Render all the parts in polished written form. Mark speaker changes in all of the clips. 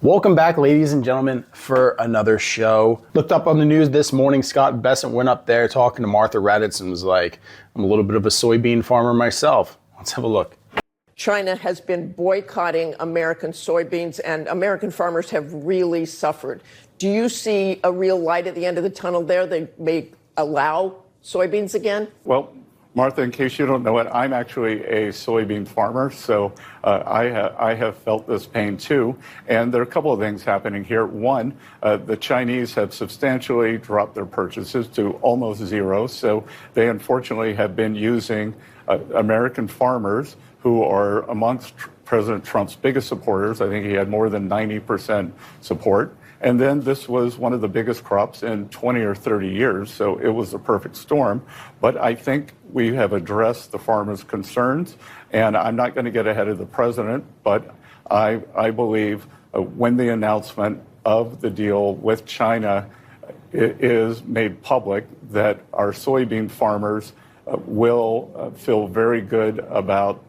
Speaker 1: Welcome back, ladies and gentlemen, for another show. Looked up on the news this morning, Scott Bessent went up there talking to Martha Raddatz and was like, I'm a little bit of a soybean farmer myself. Let's have a look.
Speaker 2: China has been boycotting American soybeans, and American farmers have really suffered. Do you see a real light at the end of the tunnel there? They may allow soybeans again?
Speaker 3: Well, Martha, in case you don't know it, I'm actually a soybean farmer, so I have felt this pain too. And there are a couple of things happening here. One, the Chinese have substantially dropped their purchases to almost zero, so they unfortunately have been using American farmers who are amongst President Trump's biggest supporters. I think he had more than 90% support. And then this was one of the biggest crops in 20 or 30 years, so it was a perfect storm. But I think we have addressed the farmers' concerns, and I'm not going to get ahead of the president, but I believe when the announcement of the deal with China is made public, that our soybean farmers will feel very good about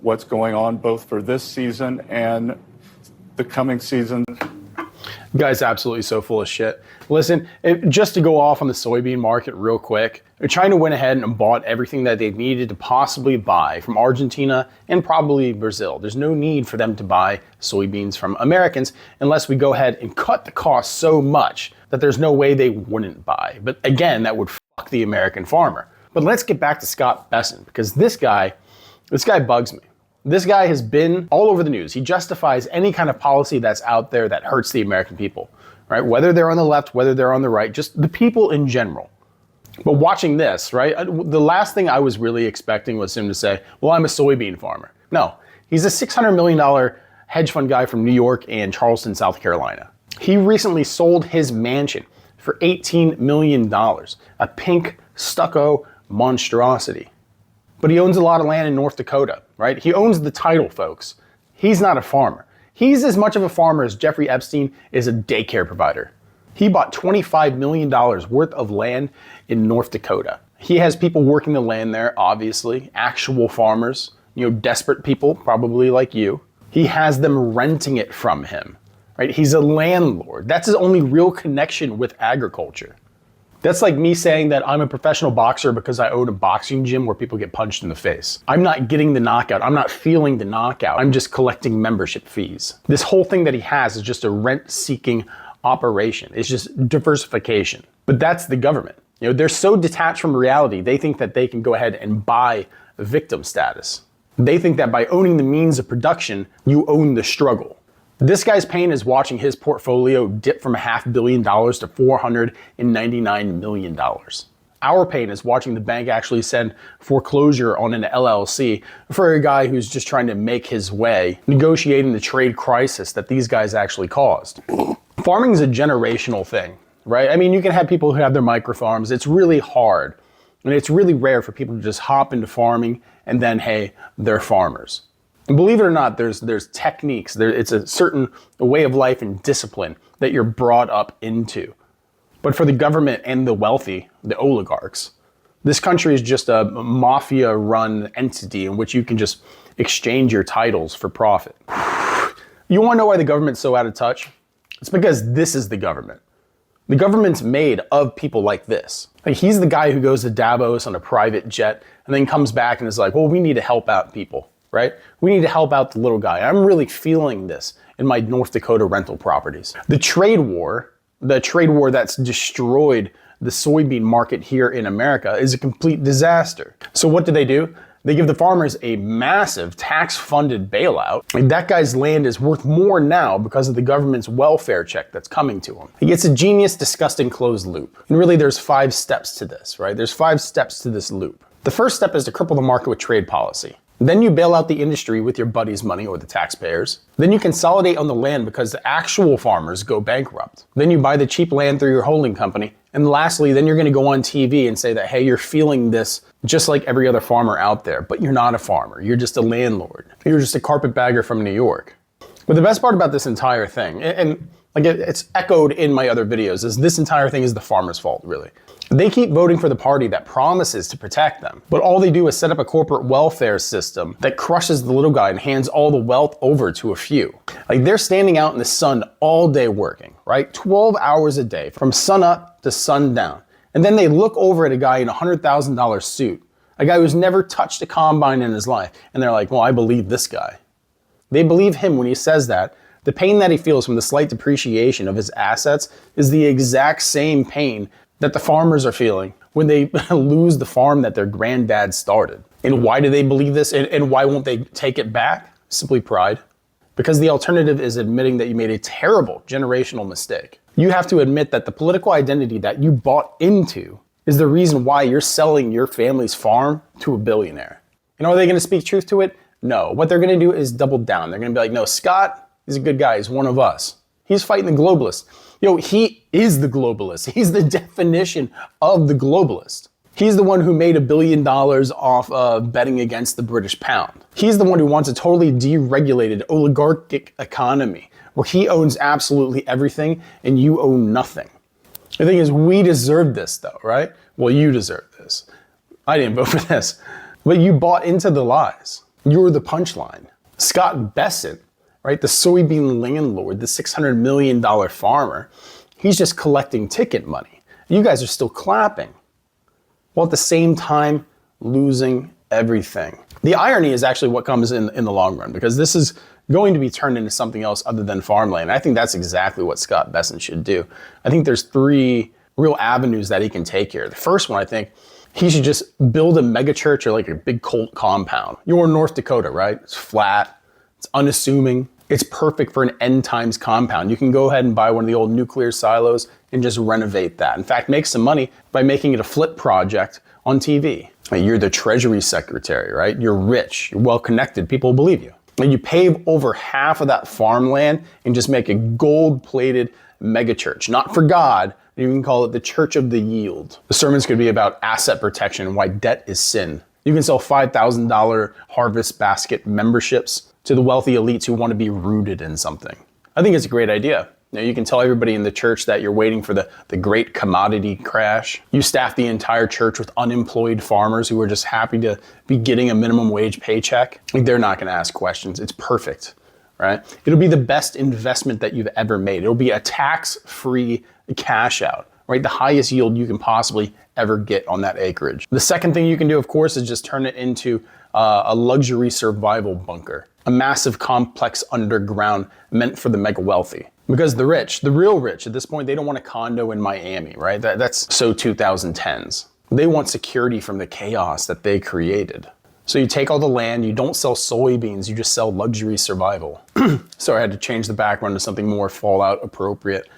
Speaker 3: what's going on both for this season and the coming season.
Speaker 1: You guys absolutely so full of shit. Listen, just to go off on the soybean market real quick, China went ahead and bought everything that they needed to possibly buy from Argentina and probably Brazil. There's no need for them to buy soybeans from Americans unless we go ahead and cut the cost so much that there's no way they wouldn't buy. But again, that would fuck the American farmer. But let's get back to Scott Bessent, because this guy bugs me. This guy has been all over the news. He justifies any kind of policy that's out there that hurts the American people, right? Whether they're on the left, whether they're on the right, just the people in general. But watching this, right, the last thing I was really expecting was him to say, well, I'm a soybean farmer. No, he's a $600 million hedge fund guy from New York and Charleston, South Carolina. He recently sold his mansion for $18 million, a pink stucco monstrosity. But he owns a lot of land in North Dakota, right? He owns the title, folks. He's not a farmer. He's as much of a farmer as Jeffrey Epstein is a daycare provider. He bought $25 million worth of land in North Dakota. He has people working the land there, obviously, actual farmers, desperate people, probably like you. He has them renting it from him, right? He's a landlord. That's his only real connection with agriculture. That's like me saying that I'm a professional boxer because I own a boxing gym where people get punched in the face. I'm not getting the knockout. I'm not feeling the knockout. I'm just collecting membership fees. This whole thing that he has is just a rent-seeking operation. It's just diversification. But that's the government. They're so detached from reality, they think that they can go ahead and buy victim status. They think that by owning the means of production, you own the struggle. This guy's pain is watching his portfolio dip from $500 million to $499 million. Our pain is watching the bank actually send foreclosure on an LLC for a guy who's just trying to make his way, negotiating the trade crisis that these guys actually caused. Farming is a generational thing, right? I mean, you can have people who have their micro farms. It's really hard, and it's really rare for people to just hop into farming and then, hey, they're farmers. And believe it or not, there's techniques. It's a certain way of life and discipline that you're brought up into. But for the government and the wealthy, the oligarchs, this country is just a mafia-run entity in which you can just exchange your titles for profit. You want to know why the government's so out of touch? It's because this is the government. The government's made of people like this. Like, he's the guy who goes to Davos on a private jet and then comes back and is like, well, we need to help out people. Right? We need to help out the little guy. I'm really feeling this in my North Dakota rental properties. The trade war that's destroyed the soybean market here in America is a complete disaster. So what do? They give the farmers a massive tax-funded bailout. And that guy's land is worth more now because of the government's welfare check that's coming to him. It's a genius, disgusting closed loop. And really there's 5 steps to this, right? There's 5 steps to this loop. The first step is to cripple the market with trade policy. Then you bail out the industry with your buddy's money or the taxpayers. Then you consolidate on the land because the actual farmers go bankrupt. Then you buy the cheap land through your holding company. And lastly, then you're going to go on TV and say that, hey, you're feeling this just like every other farmer out there, but you're not a farmer. You're just a landlord. You're just a carpetbagger from New York. But the best part about this entire thing, and Like it's echoed in my other videos, is this entire thing is the farmer's fault, really. They keep voting for the party that promises to protect them, but all they do is set up a corporate welfare system that crushes the little guy and hands all the wealth over to a few. Like they're standing out in the sun all day working, right? 12 hours a day from sun up to sundown. And then they look over at a guy in a $100,000 suit, a guy who's never touched a combine in his life. And they're like, well, I believe this guy. They believe him when he says that. The pain that he feels from the slight depreciation of his assets is the exact same pain that the farmers are feeling when they lose the farm that their granddad started. And why do they believe this? And why won't they take it back? Simply pride. Because the alternative is admitting that you made a terrible generational mistake. You have to admit that the political identity that you bought into is the reason why you're selling your family's farm to a billionaire. And are they going to speak truth to it? No. What they're going to do is double down. They're going to be like, no, Scott, he's a good guy. He's one of us. He's fighting the globalists. He is the globalist. He's the definition of the globalist. He's the one who made $1 billion off of betting against the British pound. He's the one who wants a totally deregulated oligarchic economy where he owns absolutely everything and you own nothing. The thing is, we deserve this though, right? Well, you deserve this. I didn't vote for this, but you bought into the lies. You're the punchline. Scott Bessent, right? The soybean landlord, the $600 million farmer, he's just collecting ticket money. You guys are still clapping, while at the same time losing everything. The irony is actually what comes in the long run, because this is going to be turned into something else other than farmland. I think that's exactly what Scott Bessent should do. I think there's 3 real avenues that he can take here. The first one, I think, he should just build a mega church or like a big cult compound. You're in North Dakota, right? It's flat. It's unassuming. It's perfect for an end times compound. You can go ahead and buy one of the old nuclear silos and just renovate that. In fact, make some money by making it a flip project on TV. You're the Treasury Secretary, right? You're rich, you're well connected, people believe you. And you pave over half of that farmland and just make a gold-plated megachurch. Not for God, you can call it the Church of the Yield. The sermons could be about asset protection and why debt is sin. You can sell $5,000 Harvest Basket memberships to the wealthy elites who want to be rooted in something. I think it's a great idea. You can tell everybody in the church that you're waiting for the great commodity crash. You staff the entire church with unemployed farmers who are just happy to be getting a minimum wage paycheck. They're not going to ask questions. It's perfect, right? It'll be the best investment that you've ever made. It'll be a tax-free cash out, right? The highest yield you can possibly ever get on that acreage. The second thing you can do, of course, is just turn it into a luxury survival bunker, a massive complex underground meant for the mega wealthy. Because the rich, the real rich at this point, they don't want a condo in Miami, right? That's so 2010s. They want security from the chaos that they created. So you take all the land, you don't sell soybeans, you just sell luxury survival. So I had to change the background to something more Fallout appropriate.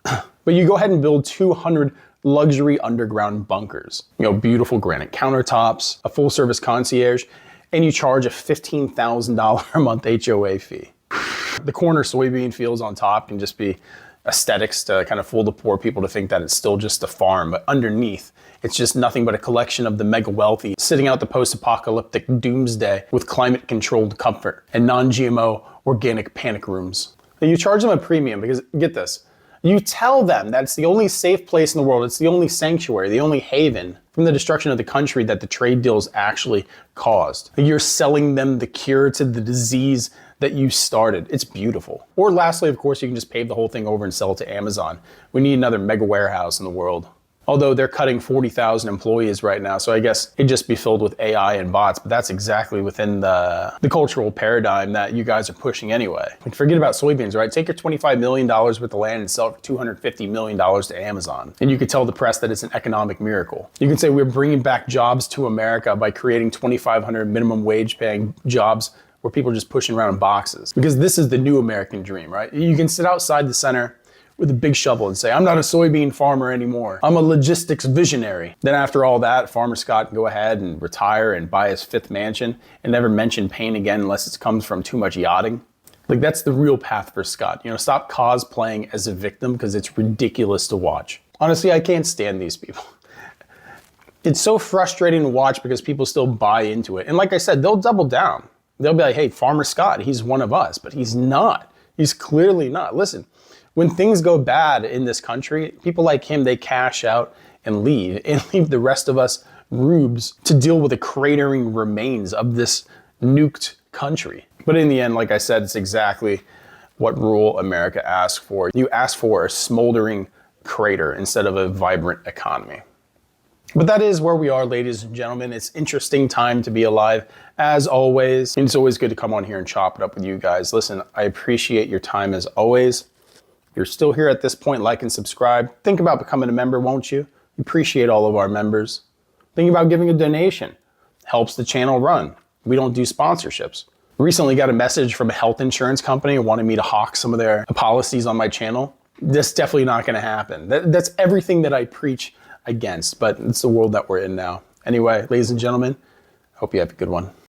Speaker 1: But you go ahead and build 200 luxury underground bunkers. Beautiful granite countertops, a full service concierge, and you charge a $15,000 a month HOA fee. The corner soybean fields on top can just be aesthetics to kind of fool the poor people to think that it's still just a farm, but underneath, it's just nothing but a collection of the mega wealthy sitting out the post-apocalyptic doomsday with climate-controlled comfort and non-GMO organic panic rooms. And you charge them a premium because, get this, you tell them that it's the only safe place in the world, it's the only sanctuary, the only haven from the destruction of the country that the trade deals actually caused. You're selling them the cure to the disease that you started. It's beautiful. Or lastly, of course, you can just pave the whole thing over and sell it to Amazon. We need another mega warehouse in the world. Although they're cutting 40,000 employees right now, so I guess it'd just be filled with AI and bots, but that's exactly within the cultural paradigm that you guys are pushing anyway. Like, forget about soybeans, right? Take your $25 million worth of land and sell it for $250 million to Amazon. And you could tell the press that it's an economic miracle. You can say we're bringing back jobs to America by creating 2,500 minimum wage paying jobs where people are just pushing around in boxes. Because this is the new American dream, right? You can sit outside the center with a big shovel and say, I'm not a soybean farmer anymore. I'm a logistics visionary. Then after all that, Farmer Scott can go ahead and retire and buy his 5th mansion and never mention pain again unless it comes from too much yachting. Like, that's the real path for Scott. Stop cosplaying as a victim because it's ridiculous to watch. Honestly, I can't stand these people. It's so frustrating to watch because people still buy into it. And like I said, they'll double down. They'll be like, hey, Farmer Scott, he's one of us, but he's not. He's clearly not. Listen, when things go bad in this country, people like him, they cash out and leave the rest of us rubes to deal with the cratering remains of this nuked country. But in the end, like I said, it's exactly what rural America asked for. You asked for a smoldering crater instead of a vibrant economy. But that is where we are, ladies and gentlemen. It's interesting time to be alive, as always. And it's always good to come on here and chop it up with you guys. Listen, I appreciate your time as always. If you're still here at this point, like and subscribe. Think about becoming a member, won't you? We appreciate all of our members. Think about giving a donation. Helps the channel run. We don't do sponsorships. Recently got a message from a health insurance company wanting me to hawk some of their policies on my channel. That's definitely not going to happen. That's everything that I preach against, but it's the world that we're in now. Anyway, ladies and gentlemen, hope you have a good one.